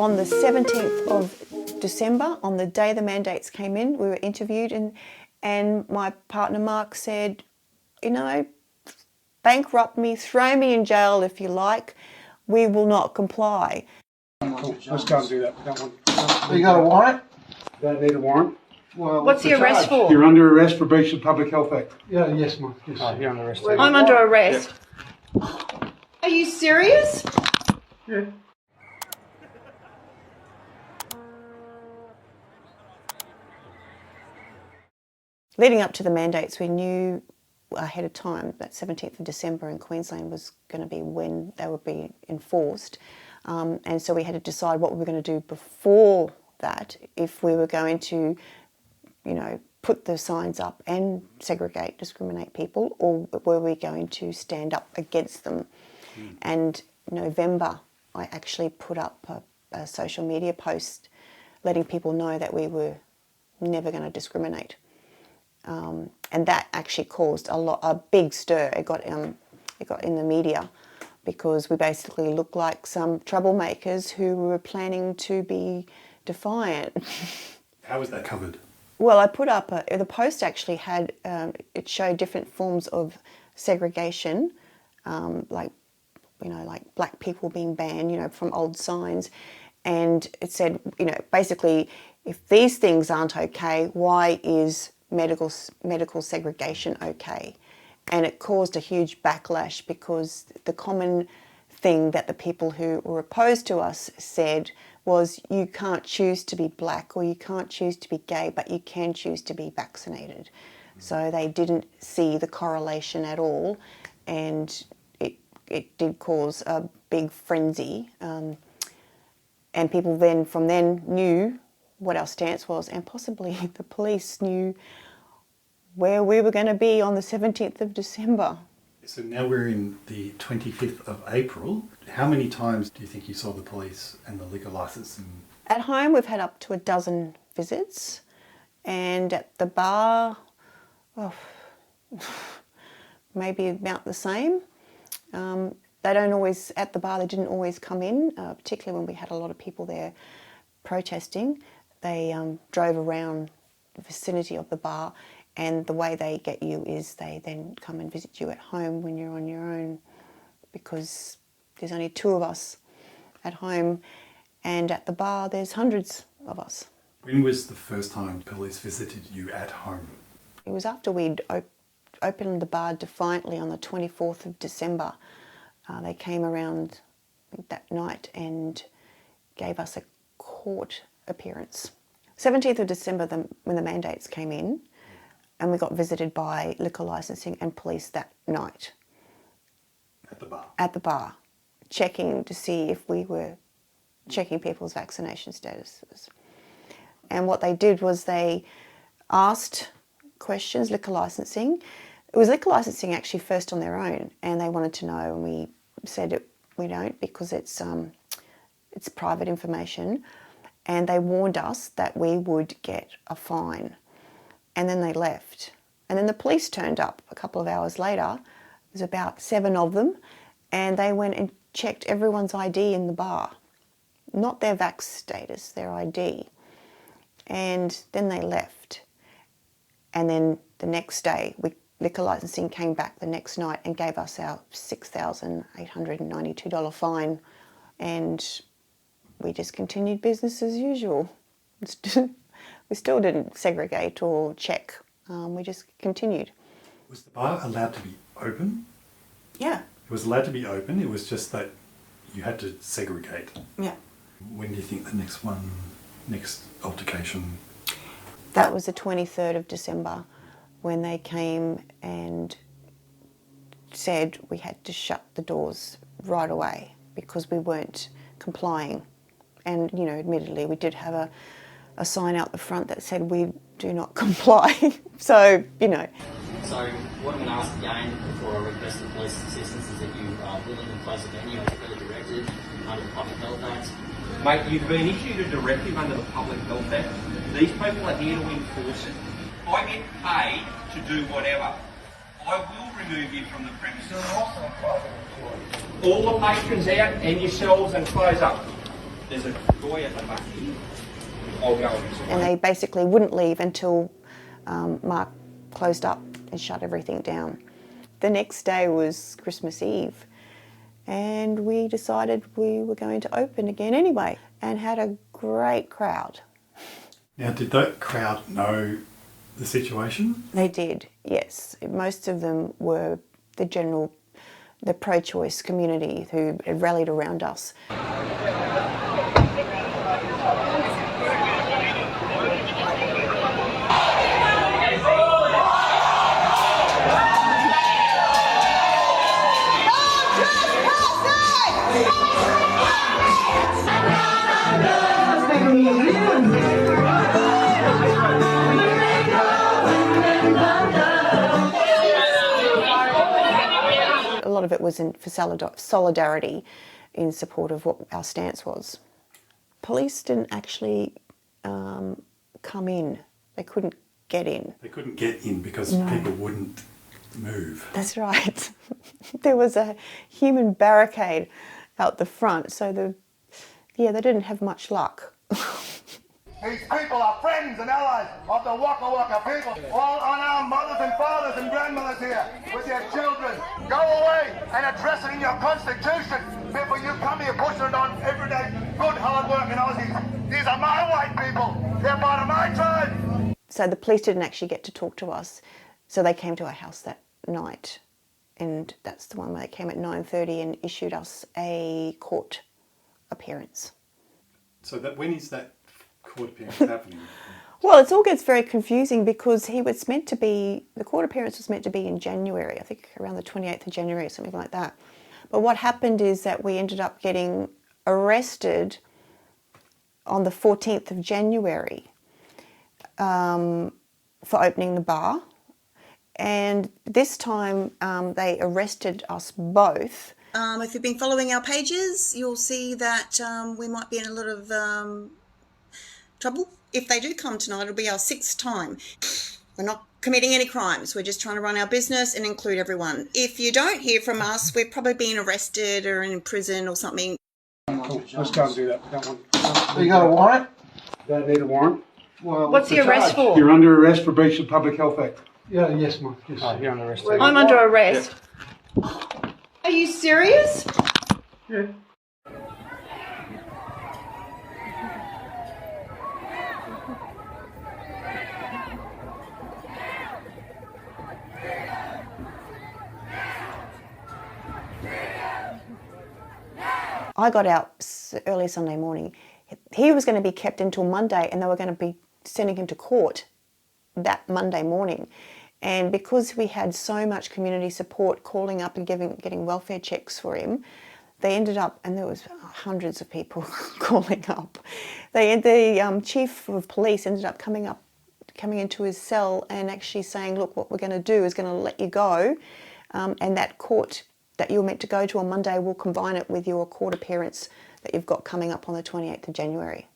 on the 17th of December, on the day the mandates came in, we were interviewed, and my partner Mark said, you know, bankrupt me, throw me in jail if you like, we will not comply. Cool. Let's go and do that. You got a warrant? Don't need a warrant. Well, What's the arrest for? You're under arrest for breach of Public Health Act. Yeah, yes, ma'am. Yes. Oh, you're under arrest. I'm under arrest. Yep. Are you serious? Yeah. Leading up to the mandates, we knew ahead of time that 17th of December in Queensland was going to be when they would be enforced. And so we had to decide what we were going to do before that, if we were going to, you know, put the signs up and segregate, discriminate people, or were we going to stand up against them? And November, I actually put up a social media post letting people know that we were never going to discriminate. And that actually caused a big stir. It got in the media because we basically looked like some troublemakers who were planning to be defiant. How was that covered? Well, I put up the post actually had it showed different forms of segregation, like black people being banned, from old signs, and it said, basically, if these things aren't okay, why is medical segregation okay? And it caused a huge backlash because the common thing that the people who were opposed to us said was, you can't choose to be black or you can't choose to be gay, but you can choose to be vaccinated. So they didn't see the correlation at all, and it did cause a big frenzy. And people from then knew what our stance was, and possibly the police knew where we were going to be on the 17th of December. So now we're in the 25th of April. How many times do you think you saw the police and the liquor licence? At home, we've had up to a dozen visits, and at the bar, maybe about the same. They don't always, at the bar, they didn't always come in, particularly when we had a lot of people there protesting. They drove around the vicinity of the bar, and the way they get you is they then come and visit you at home when you're on your own, because there's only two of us at home, and at the bar there's hundreds of us. When was the first time police visited you at home? It was after we'd opened the bar defiantly on the 24th of December. They came around that night and gave us a court appearance. 17th of December, when the mandates came in, and we got visited by liquor licensing and police that night. At the bar? At the bar, checking to see if we were checking people's vaccination statuses. And what they did was they asked questions, liquor licensing. It was liquor licensing actually first on their own, and they wanted to know, and we said we don't, because it's private information, and they warned us that we would get a fine. And then they left. And then the police turned up a couple of hours later. There's about 7 of them, and they went and checked everyone's ID in the bar. Not their vax status, their ID. And then they left. And then the next day, liquor licensing came back the next night and gave us our $6,892 fine, and we just continued business as usual. We still didn't segregate or check. We just continued. Was the bar allowed to be open? Yeah. It was allowed to be open. It was just that you had to segregate. Yeah. When do you think the next altercation? That was the 23rd of December, when they came and said we had to shut the doors right away because we weren't complying. And, admittedly, we did have a sign out the front that said we do not comply. So, So what I'm going to ask again before I request the police assistance is that you are willing to place a venue as further directed under the Public Health Act. Mate, you've been issued a directive under the Public Health Act. These people are here to enforce it. I get paid to do whatever. I will remove you from the premises. All the patrons out and yourselves, and close up. There's a boy at the back here. I'll go And they basically wouldn't leave until Mark closed up and shut everything down. The next day was Christmas Eve, and we decided we were going to open again anyway, and had a great crowd. Now, did that crowd know the situation? They did, yes. Most of them were the pro-choice community who had rallied around us. A lot of it was for solidarity in support of what our stance was. Police didn't actually come in. They couldn't get in. They couldn't get in because people wouldn't move. That's right. There was a human barricade out the front, so they didn't have much luck. These people are friends and allies of the Waka Waka people. All unarmed mothers and fathers and grandmothers here with their children. Go away and address it in your constitution. People, you come here pushing it on every day. Good, hard-working Aussies. These are my white people. They're part of my tribe. So the police didn't actually get to talk to us. So they came to our house that night. And that's the one where they came at 9:30 and issued us a court appearance. So when is that court appearance happening? Well, it all gets very confusing because the court appearance was meant to be in January, I think around the 28th of January or something like that. But what happened is that we ended up getting arrested on the 14th of January for opening the bar. And this time they arrested us both. If you've been following our pages, you'll see that we might be in a lot of trouble. If they do come tonight, it'll be our 6th time. We're not committing any crimes. We're just trying to run our business and include everyone. If you don't hear from us, we're probably being arrested or in prison or something. Cool. Let's go and do that. That one. You got a warrant? Don't need a warrant. Well, What's the arrest for? You're under arrest for breach of Public Health Act. Yeah, yes, Mike. Yes. Oh, you're under arrest. I'm under arrest. Are you serious? Yeah. I got out early Sunday morning. He was going to be kept until Monday, and they were going to be sending him to court that Monday morning. And because we had so much community support calling up and getting welfare checks for him, they ended up, and there was hundreds of people calling up. The chief of police ended up coming into his cell and actually saying, look, what we're going to do is going to let you go, and that court that you're meant to go to on Monday, we'll combine it with your court appearance that you've got coming up on the 28th of January.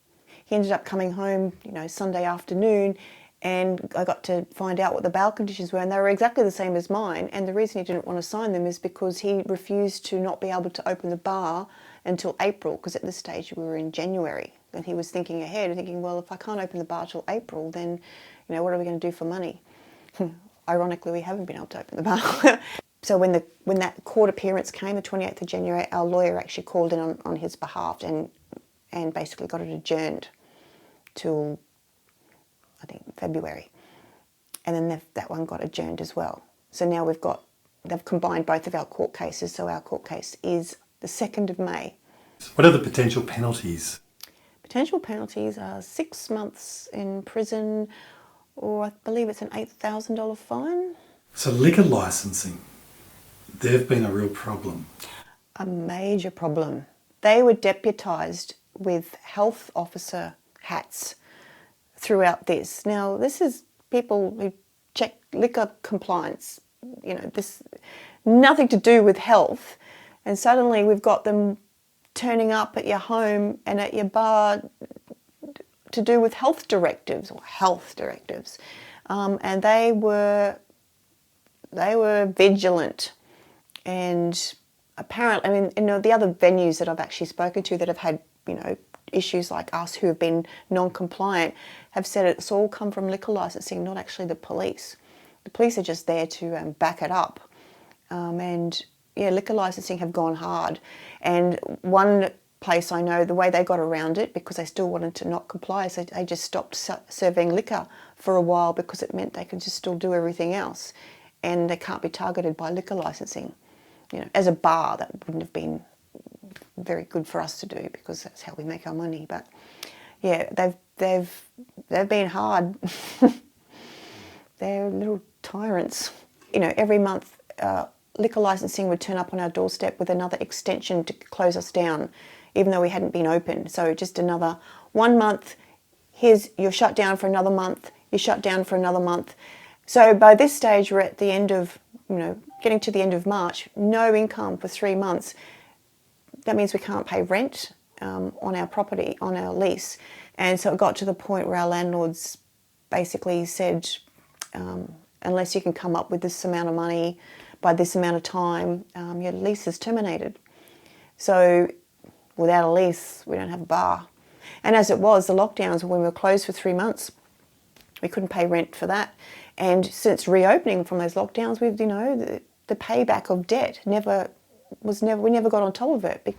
He ended up coming home, Sunday afternoon, and I got to find out what the bail conditions were, and they were exactly the same as mine. And the reason he didn't want to sign them is because he refused to not be able to open the bar until April, because at this stage we were in January. And he was thinking ahead, thinking, well, if I can't open the bar till April, then, what are we going to do for money? Ironically, we haven't been able to open the bar. So when that court appearance came, the 28th of January, our lawyer actually called in on his behalf and basically got it adjourned till, I think, February. And then that one got adjourned as well. So now they've combined both of our court cases, so our court case is the 2nd of May. What are the potential penalties? Potential penalties are 6 months in prison, or I believe it's an $8,000 fine. So liquor licensing, they've been a real problem. A major problem. They were deputised with health officer hats throughout this. Now, this is people who check liquor compliance, this nothing to do with health, and suddenly we've got them turning up at your home and at your bar to do with health directives. And they were vigilant. And apparently, the other venues that I've actually spoken to that have had, issues like us who have been non-compliant have said it's all come from liquor licensing, not actually the police. The police are just there to back it up. And yeah, liquor licensing have gone hard. And one place I know, the way they got around it, because they still wanted to not comply, so they just stopped serving liquor for a while because it meant they could just still do everything else. And they can't be targeted by liquor licensing. You know, as a bar, that wouldn't have been very good for us to do because that's how we make our money. But yeah, they've been hard. They're little tyrants. You know, every month liquor licensing would turn up on our doorstep with another extension to close us down, even though we hadn't been open. So just another 1 month. You're shut down for another month. You're shut down for another month. So by this stage, we're at the end of, getting to the end of March, no income for 3 months. That means we can't pay rent on our property, on our lease. And so it got to the point where our landlords basically said, unless you can come up with this amount of money by this amount of time, your lease is terminated. So without a lease, we don't have a bar. And as it was, the lockdowns, when we were closed for 3 months, we couldn't pay rent for that. And since reopening from those lockdowns, we've, the payback of debt we never got on top of it.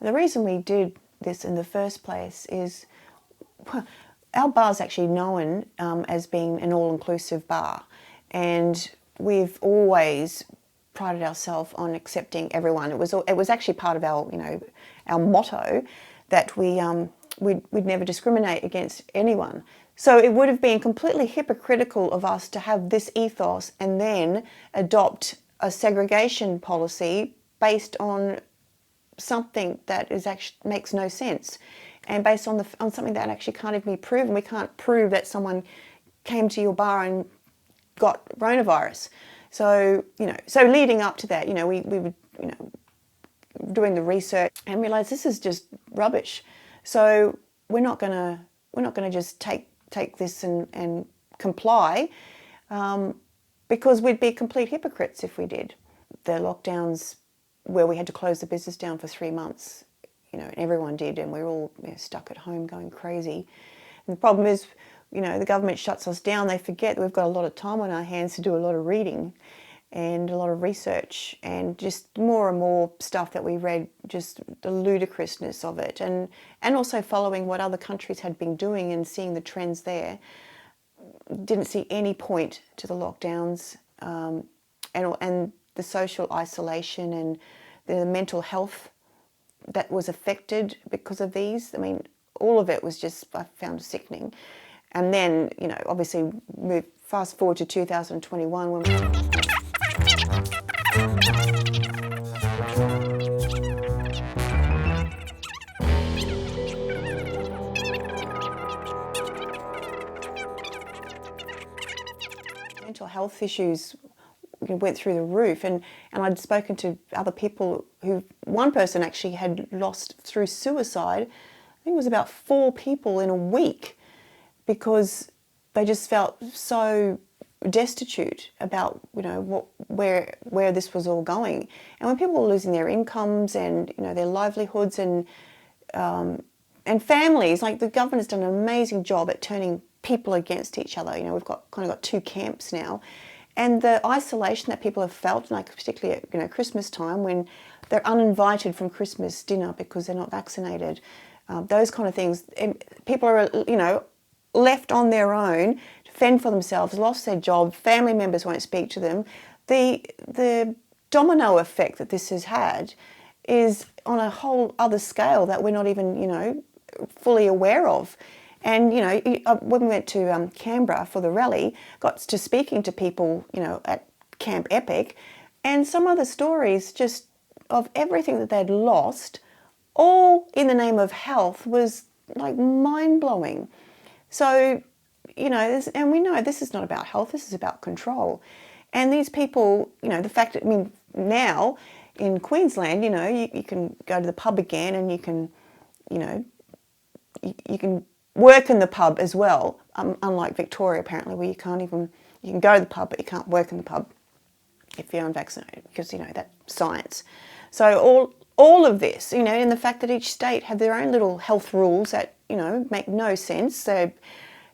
The reason we did this in the first place is our bar's actually known as being an all-inclusive bar, and we've always prided ourselves on accepting everyone. It was actually part of our our motto that we'd never discriminate against anyone. So it would have been completely hypocritical of us to have this ethos and then adopt a segregation policy based on something that makes no sense, and based on something that actually can't even be proven. We can't prove that someone came to your bar and got coronavirus. So so leading up to that, we were doing the research and realised this is just rubbish. So we're not gonna just take this and comply, because we'd be complete hypocrites if we did. The lockdowns where we had to close the business down for 3 months, and everyone did, and we're all stuck at home going crazy. And the problem is, the government shuts us down, they forget that we've got a lot of time on our hands to do a lot of reading and a lot of research, and just more and more stuff that we read, just the ludicrousness of it, and also following what other countries had been doing and seeing the trends there. Didn't see any point to the lockdowns, and the social isolation and the mental health that was affected because of these. I mean, all of it was just, I found sickening. And then, obviously fast forward to 2021 when mental health issues went through the roof, and I'd spoken to other people one person actually had lost through suicide, I think it was about 4 people in a week, because they just felt so destitute about where this was all going. And when people were losing their incomes and their livelihoods and families, like, the government has done an amazing job at turning people against each other. We've got 2 camps now. And the isolation that people have felt, like particularly at Christmas time, when they're uninvited from Christmas dinner because they're not vaccinated, those kind of things. And people are, left on their own to fend for themselves, lost their job, family members won't speak to them. The domino effect that this has had is on a whole other scale that we're not even, fully aware of. And, when we went to Canberra for the rally, got to speaking to people, at Camp Epic, and some of the stories just of everything that they'd lost, all in the name of health, was like mind-blowing. So, and we know this is not about health, this is about control. And these people, you know, the fact that, I mean, now in Queensland, you know, you can go to the pub again and you can, you know, you can work in the pub as well, unlike Victoria apparently, where you can't even, you can go to the pub but you can't work in the pub if you're unvaccinated, because, you know, that's science. So all of this, you know, and the fact that each state have their own little health rules that, you know, make no sense. They're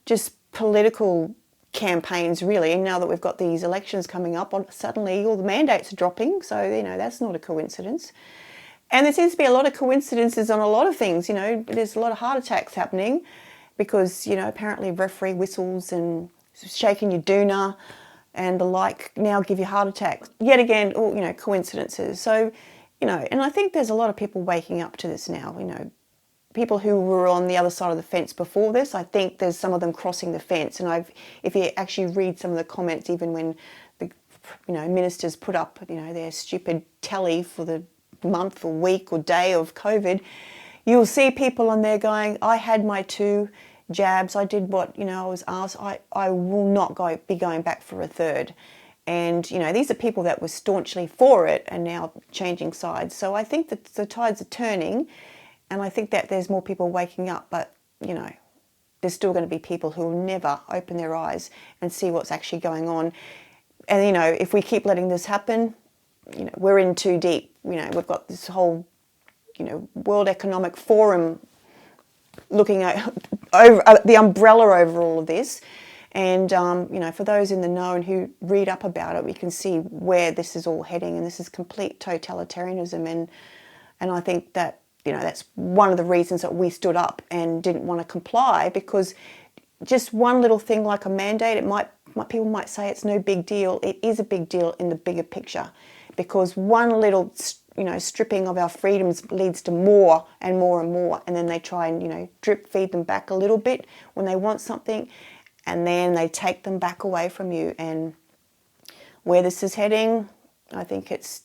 just political campaigns really, and now that we've got these elections coming up, suddenly all the mandates are dropping, so, you know, that's not a coincidence. And there seems to be a lot of coincidences on a lot of things, you know. There's a lot of heart attacks happening because, you know, apparently referee whistles and shaking your doona and the like now give you heart attacks. Yet again, all, you know, coincidences. So, you know, and I think there's a lot of people waking up to this now, you know. People who were on the other side of the fence before this, I think there's some of them crossing the fence. And if you actually read some of the comments, even when the, you know, ministers put up, you know, their stupid tally for the month or week or day of COVID, you'll see people on there going, I had my 2 jabs, I did what, you know, I was asked, I will not be going back for a 3rd. And, you know, these are people that were staunchly for it and now changing sides. So I think that the tides are turning, and I think that there's more people waking up, but, you know, there's still going to be people who will never open their eyes and see what's actually going on. And, you know, if we keep letting this happen, you know, we're in too deep. You know, we've got this whole, you know, World Economic Forum looking at over the umbrella over all of this. And, you know, for those in the know and who read up about it, we can see where this is all heading, and this is complete totalitarianism. And I think that, you know, that's one of the reasons that we stood up and didn't want to comply, because just one little thing like a mandate, people might say it's no big deal. It is a big deal in the bigger picture, because one little, you know, stripping of our freedoms leads to more and more and more, and then they try and, you know, drip feed them back a little bit when they want something, and then they take them back away from you. And where this is heading, I think it's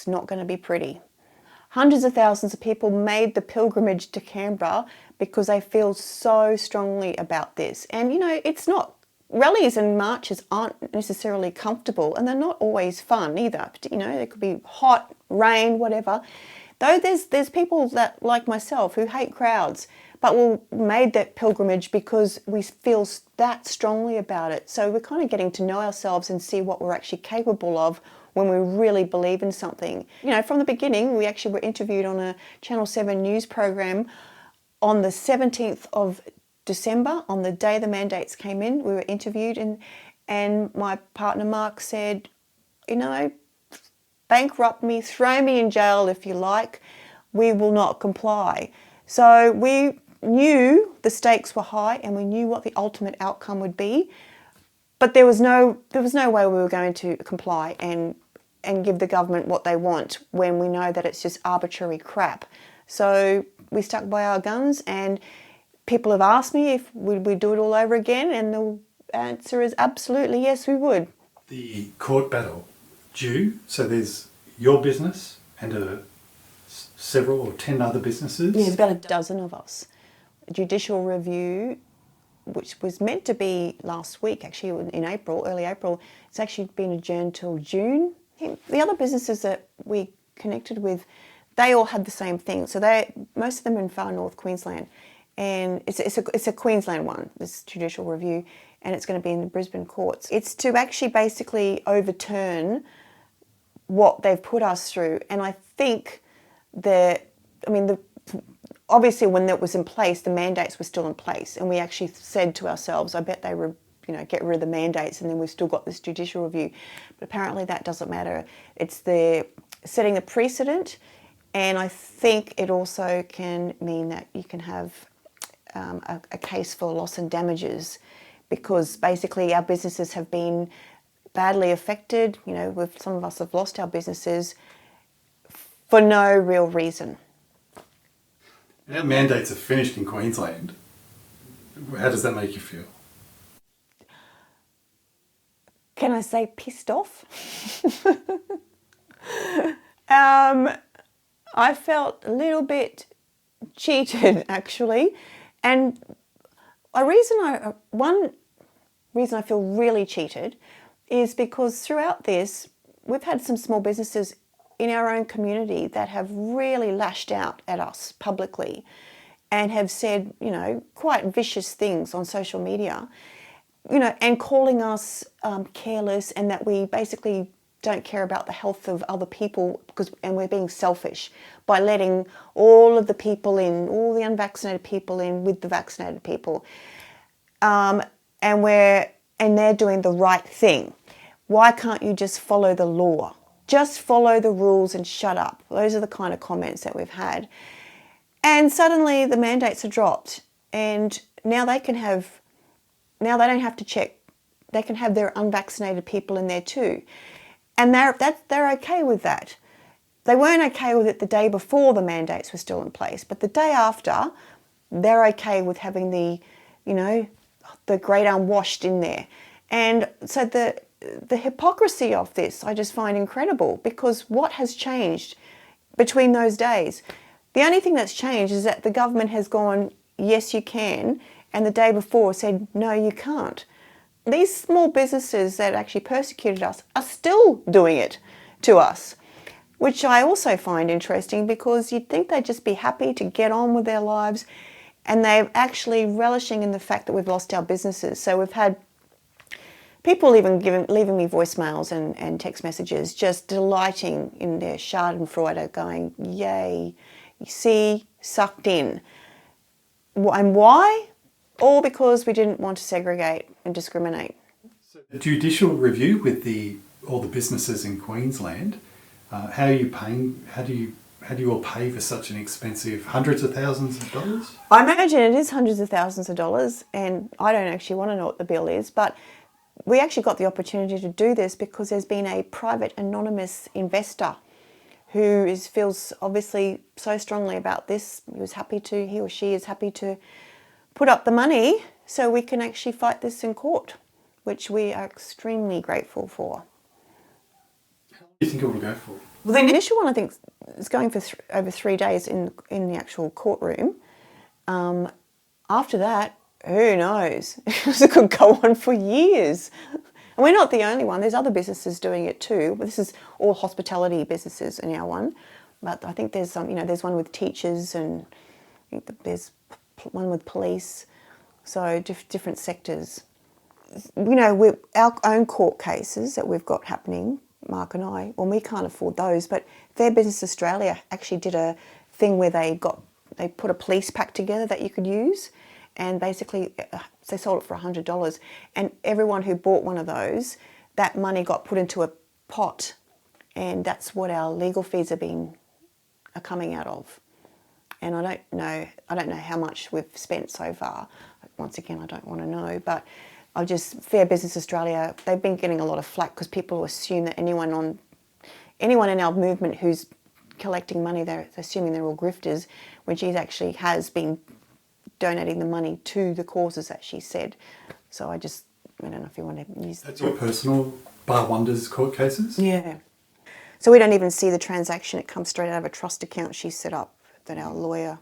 not going to be pretty. Hundreds of thousands of people made the pilgrimage to Canberra because they feel so strongly about this. And, you know, it's not, rallies and marches aren't necessarily comfortable, and they're not always fun either. You know, it could be hot, rain, whatever. Though there's people that, like myself, who hate crowds, but we made that pilgrimage because we feel that strongly about it. So we're kind of getting to know ourselves and see what we're actually capable of when we really believe in something. You know, from the beginning, we actually were interviewed on a Channel 7 news program on the 17th of December, on the day the mandates came in. We were interviewed, and my partner Mark said, you know, bankrupt me, throw me in jail if you like, we will not comply. So we knew the stakes were high and we knew what the ultimate outcome would be, but there was no way we were going to comply and give the government what they want when we know that it's just arbitrary crap. So we stuck by our guns, and people have asked me if we'd do it all over again, and the answer is absolutely yes, we would. The court battle due, so there's your business and several or 10 other businesses? Yeah, there's about a dozen of us. A judicial review, which was meant to be last week, actually in April, early April, it's actually been adjourned till June. The other businesses that we connected with, they all had the same thing. So most of them are in far north Queensland. And it's a Queensland one, this judicial review, and it's going to be in the Brisbane courts. It's to actually basically overturn what they've put us through. And I think obviously when that was in place, the mandates were still in place, and we actually said to ourselves, I bet they were, you know, get rid of the mandates, and then we've still got this judicial review. But apparently that doesn't matter. It's the setting a precedent, and I think it also can mean that you can have a case for loss and damages, because basically our businesses have been badly affected. You know, some of us have lost our businesses for no real reason. Now mandates are finished in Queensland. How does that make you feel? Can I say pissed off? I felt a little bit cheated, actually. And one reason I feel really cheated is because throughout this, we've had some small businesses in our own community that have really lashed out at us publicly and have said, you know, quite vicious things on social media, you know, and calling us careless and that we basically don't care about the health of other people and we're being selfish by letting all of the people in, all the unvaccinated people in with the vaccinated people. And they're doing the right thing. Why can't you just follow the law? Just follow the rules and shut up. Those are the kind of comments that we've had. And suddenly the mandates are dropped and now they don't have to check. They can have their unvaccinated people in there too. And they're okay with that. They weren't okay with it the day before the mandates were still in place, but the day after, they're okay with having the great unwashed in there. And so the hypocrisy of this I just find incredible, because what has changed between those days? The only thing that's changed is that the government has gone, yes, you can, and the day before said, no, you can't. These small businesses that actually persecuted us are still doing it to us, which I also find interesting, because you'd think they'd just be happy to get on with their lives, and they're actually relishing in the fact that we've lost our businesses. So we've had people even leaving me voicemails and text messages, just delighting in their schadenfreude, going, yay, you see, sucked in. And why? All because we didn't want to segregate and discriminate. So the judicial review with all the businesses in Queensland, how are you paying? How do you all pay for such an expensive hundreds of thousands of dollars? I imagine it is hundreds of thousands of dollars, and I don't actually want to know what the bill is, but we actually got the opportunity to do this because there's been a private anonymous investor who feels obviously so strongly about this. He or she is happy to put up the money so we can actually fight this in court, which we are extremely grateful for. How long do you think it will go for? Well, the initial one I think is going for over 3 days in the actual courtroom. After that, who knows? It could go on for years. And we're not the only one. There's other businesses doing it too. But this is all hospitality businesses in our one. But I think there's there's one with teachers, and I think there's one with police. So different sectors. You know, with our own court cases that we've got happening, Mark and I, well, we can't afford those. But Fair Business Australia actually did a thing where they put a police pack together that you could use. And basically, they sold it for $100. And everyone who bought one of those, that money got put into a pot. And that's what our legal fees are coming out of. And I don't know how much we've spent so far. Once again, I don't want to know. But Fair Business Australia, they've been getting a lot of flack because people assume that anyone in our movement who's collecting money, they're assuming they're all grifters, when she actually has been donating the money to the causes that she said. So I don't know if you want to use... That's your personal Bar Wunder's court cases? Yeah. So we don't even see the transaction. It comes straight out of a trust account she set up that our lawyer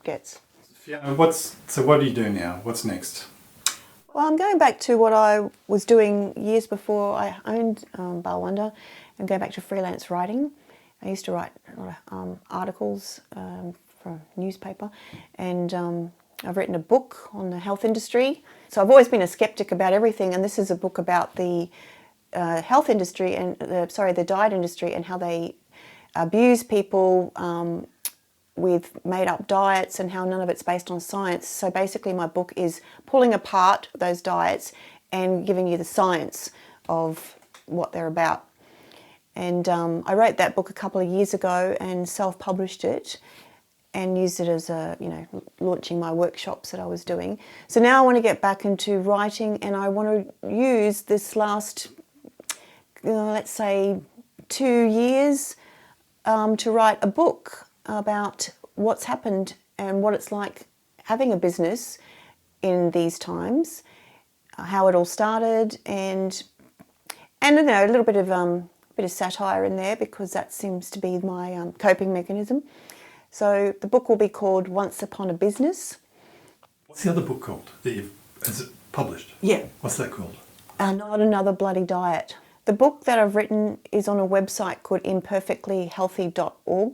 gets. Fiona, what do you do now? What's next? Well, I'm going back to what I was doing years before I owned Bar Wunder, and going back to freelance writing. I used to write a lot of articles for a newspaper, and I've written a book on the health industry. So I've always been a skeptic about everything, and this is a book about the health industry and the diet industry, and how they abuse people with made-up diets and how none of it's based on science. So basically my book is pulling apart those diets and giving you the science of what they're about. And I wrote that book a couple of years ago and self-published it and used it as launching my workshops that I was doing. So now I want to get back into writing, and I want to use this last, let's say, 2 years to write a book about what's happened and what it's like having a business in these times, how it all started, and a little bit of satire in there, because that seems to be my coping mechanism. So the book will be called Once Upon a Business. What's the other book called that is it published? Yeah. What's that called? Not Another Bloody Diet. The book that I've written is on a website called imperfectlyhealthy.org,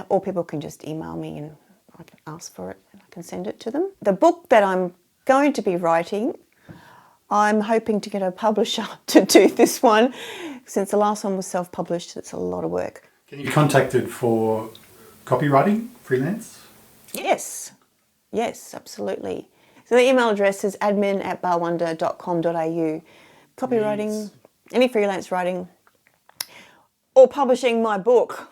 or people can just email me and I can ask for it and I can send it to them. The book that I'm going to be writing, I'm hoping to get a publisher to do this one. Since the last one was self-published, it's a lot of work. Can you be contacted for copywriting, freelance? Yes, absolutely. So the email address is admin@barwunder.com.au. Copywriting, any freelance writing, or publishing my book.